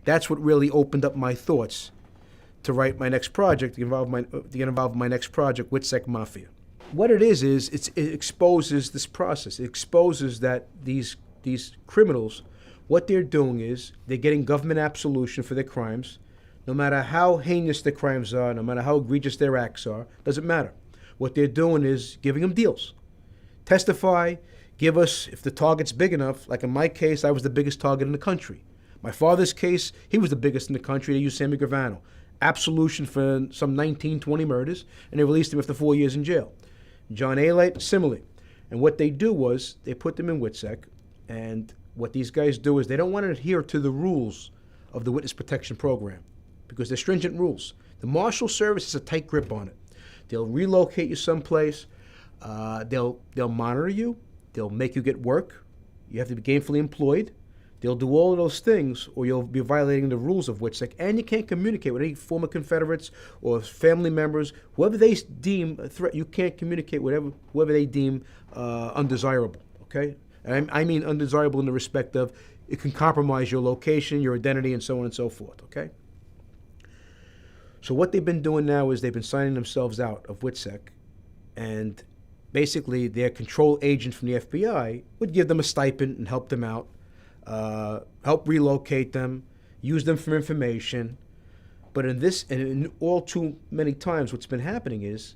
that's what really opened up my thoughts to write my next project, to get involved in my next project, Witsec Mafia. What it is it exposes this process. It exposes that these criminals, what they're doing is they're getting government absolution for their crimes. No matter how heinous their crimes are, no matter how egregious their acts are, doesn't matter. What they're doing is giving them deals. Testify, give us, if the target's big enough, like in my case, I was the biggest target in the country. My father's case, he was the biggest in the country. They used Sammy Gravano. Absolution for some 19, 20 murders, and they released him after 4 years in jail. John A. Light, similarly. And what they do was, they put them in witsec, and what these guys do is they don't want to adhere to the rules of the witness protection program, because they're stringent rules. The Marshal Service has a tight grip on it. They'll relocate you someplace. They'll monitor you. They'll make you get work. You have to be gainfully employed. They'll do all of those things, or you'll be violating the rules of witsec, and you can't communicate with any former Confederates or family members. Whoever they deem a threat, you can't communicate with whoever they deem undesirable, okay? And I mean undesirable in the respect of it can compromise your location, your identity, and so on and so forth, okay? So what they've been doing now is they've been signing themselves out of witsec, and basically their control agent from the FBI would give them a stipend and help them out, help relocate them, use them for information. But in all too many times, what's been happening is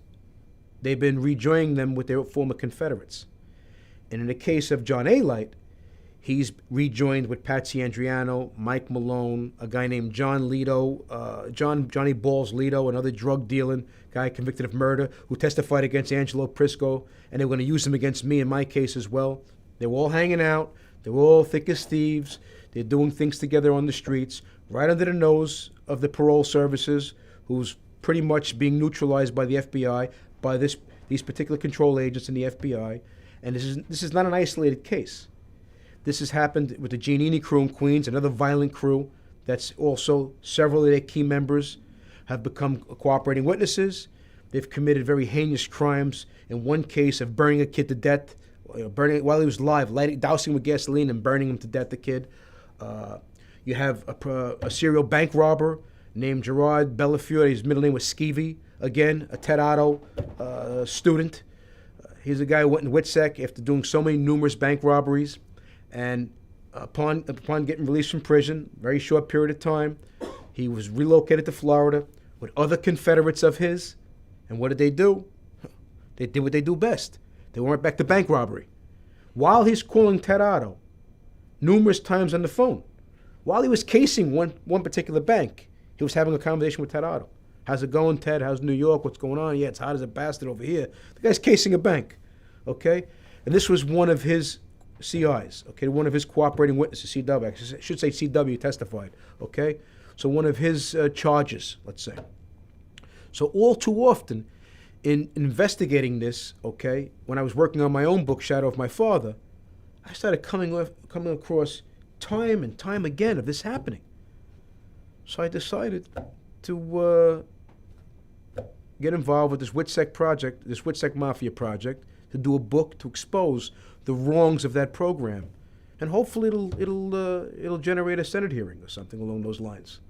they've been rejoining them with their former Confederates. And in the case of John A. Light, he's rejoined with Patsy Andriano, Mike Malone, a guy named John Lito, Johnny Balls Lito, another drug-dealing guy convicted of murder who testified against Angelo Prisco, and they were going to use him against me in my case as well. They were all hanging out. They were all thick as thieves. They're doing things together on the streets, right under the nose of the parole services, who's pretty much being neutralized by the FBI, by these particular control agents in the FBI. And this is not an isolated case. This has happened with the Giannini crew in Queens, another violent crew that's also several of their key members have become cooperating witnesses. They've committed very heinous crimes. In one case of burning a kid to death, burning while he was alive, dousing him with gasoline and burning him to death, the kid. You have a serial bank robber named Gerard Bellafiore. His middle name was Skeevy. Again, a Ted Otto student. He's a guy who went in witsec after doing so many numerous bank robberies. And upon getting released from prison, very short period of time, he was relocated to Florida with other Confederates of his. And what did they do? They did what they do best. They went back to bank robbery. While he's calling Ted Otto numerous times on the phone, while he was casing one particular bank, he was having a conversation with Ted Otto. How's it going, Ted? How's New York? What's going on? Yeah, it's hot as a bastard over here. The guy's casing a bank, okay? And this was one of his CIs, okay, one of his cooperating witnesses, CW, I should say CW testified, okay? So one of his charges, let's say. So all too often, in investigating this, okay, when I was working on my own book, Shadow of My Father, I started coming across time and time again of this happening. So I decided to get involved with this witsec project, this witsec Mafia project, to do a book to expose the wrongs of that program, and hopefully it'll generate a Senate hearing or something along those lines.